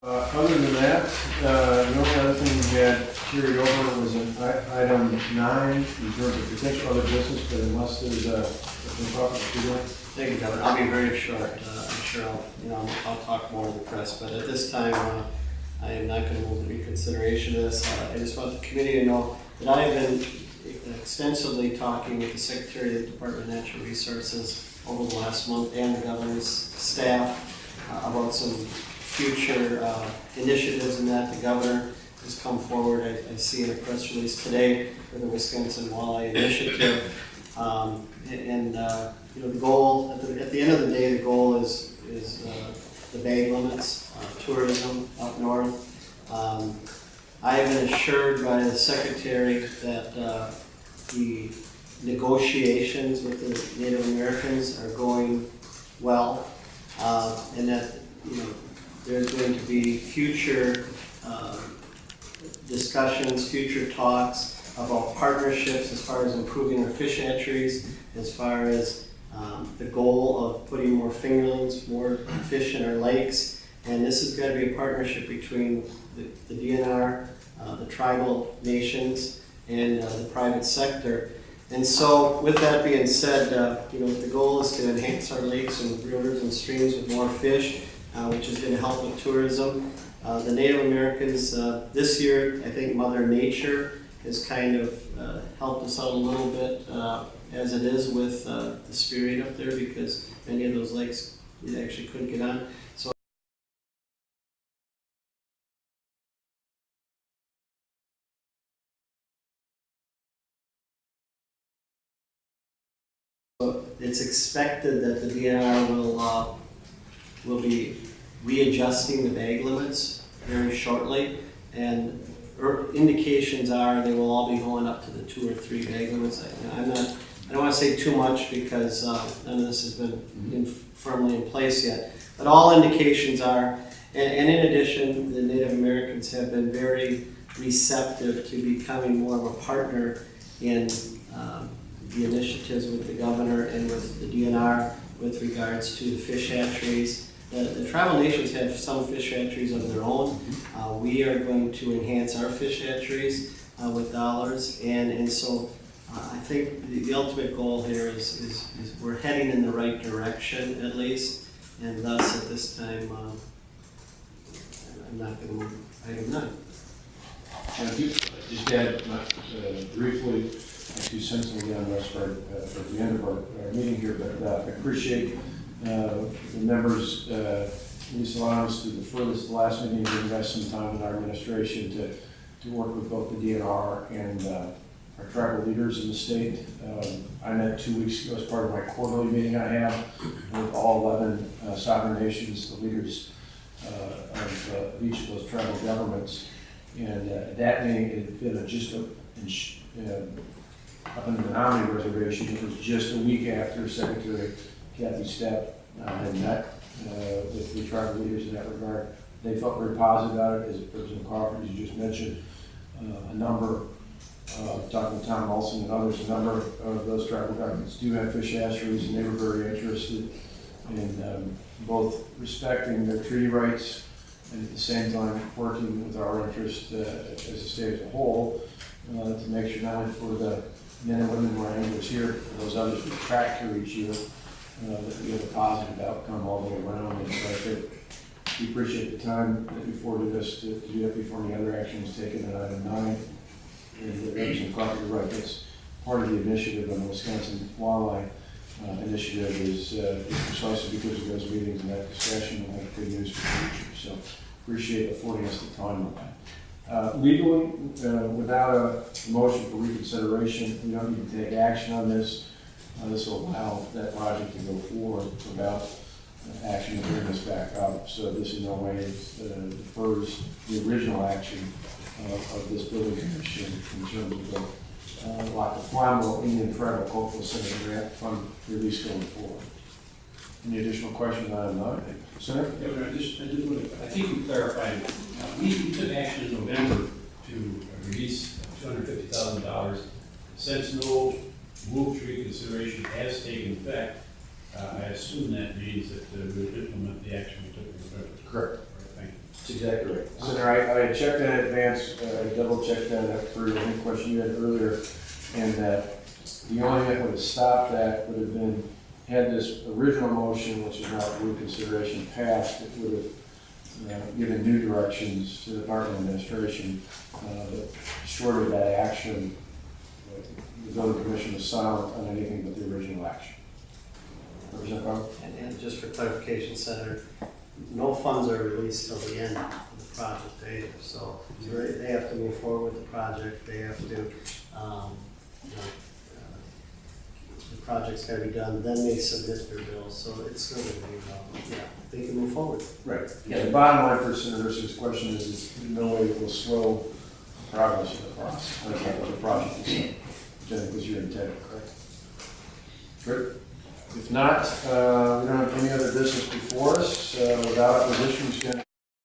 Other than that, the only other thing we had carried over was an item 9 in terms of potential other business, but unless there's a topic to do. Thank you, Governor. I'll be very short. I'm sure I'll talk more to the press, but at this time, I am not going to move the reconsideration of this. I just want the committee to know that I have been extensively talking with the Secretary of the Department of Natural Resources over the last month and the governor's staff about some future initiatives in that. The governor has come forward, I see in a press release today, for the Wisconsin Walleye Initiative. The goal, at the end of the day, the goal is the bag limits, tourism up north. I have been assured by the Secretary that the negotiations with the Native Americans are going well, and that there's going to be future discussions, future talks about partnerships as far as improving our fish hatcheries, as far as the goal of putting more fingerlings, more fish in our lakes. And this has got to be a partnership between the DNR, the tribal nations, and the private sector. And so with that being said, the goal is to enhance our lakes and rivers and streams with more fish, which is going to help with tourism. The Native Americans, this year, I think Mother Nature has kind of helped us out a little bit, as it is with the Spearfishing up there, because many of those lakes we actually couldn't get on. So it's expected that the DNR will be readjusting the bag limits very shortly, and indications are they will all be going up to the 2 or 3 bag limits. I don't want to say too much because none of this has been firmly in place yet, but all indications are, and in addition, the Native Americans have been very receptive to becoming more of a partner in the initiatives with the governor and with the DNR with regards to the fish hatcheries. The tribal nations have some fish hatcheries of their own. We are going to enhance our fish hatcheries with dollars, and so I think the ultimate goal here is we're heading in the right direction at least, and thus at this time I'm not going to move item 9. Thank you. Just add briefly, 2 cents again on this for the end of our meeting here, but I appreciate the members at least allowing us to defer this to the last meeting and invest some time in our administration to work with both the DNR and our tribal leaders in the state. I met 2 weeks ago as part of my quarterly meeting I have with all 11 sovereign nations, the leaders of each of those tribal governments. And that meeting had been up in the Menominee Reservation. It was just a week after Secretary Kathy Stepp had met with the tribal leaders in that regard. They felt very positive about it, as President Kaufert, as you just mentioned. A number, talking to Tom Olson and others, a number of those tribal governments do have fish hatcheries, and they were very interested in both respecting their treaty rights and at the same time working with our interest as a state as a whole to make sure not only for the men and women who are anglers here, for those others who track here each year, that we have a positive outcome all the way around. And so I think we appreciate the time that you afforded us to do that before any other action was taken at item 9. And the Representative Kaufert, you're right, that's part of the initiative on the Wisconsin Walleye Initiative is precisely because of those meetings and that discussion, and have good news for the future. So appreciate affording us the time on that. Legally, without a motion for reconsideration, we don't need to take action on this. This will allow that project to go forward without action to bring this back up. So this in no way defers the original action of this building commission in terms of the Lac du Flambeau Indian Tribal Cultural Center grant fund release going forward. Any additional questions on item 9? Senator? Yeah, I think you clarified. We took action in November to release $250,000. Since no move to reconsideration has taken effect, I assume that means that we would implement the action we took in November. Correct. Thank you. That's exactly right. So there, I had checked that in advance, I double checked that through the question you had earlier, and that the only thing that would have stopped that would have been, had this original motion, which is now reconsideration passed, it would have given new directions to the Department of Administration, but short of that action, the building commission was silent on anything but the original action. Representative Carl? And just for clarification, Senator, no funds are released till the end of the project either, so they have to move forward with the project, they have to, you know, the project's gotta be done, then they submit their bills, so it's gonna be, yeah, they can move forward. Right. Yeah, the bottom line for Senator Risser's question is in no way it will slow progress of the process, of the project itself, which I think was your intent, correct? Good. If not, we don't have any other business before us. Without opposition, we stand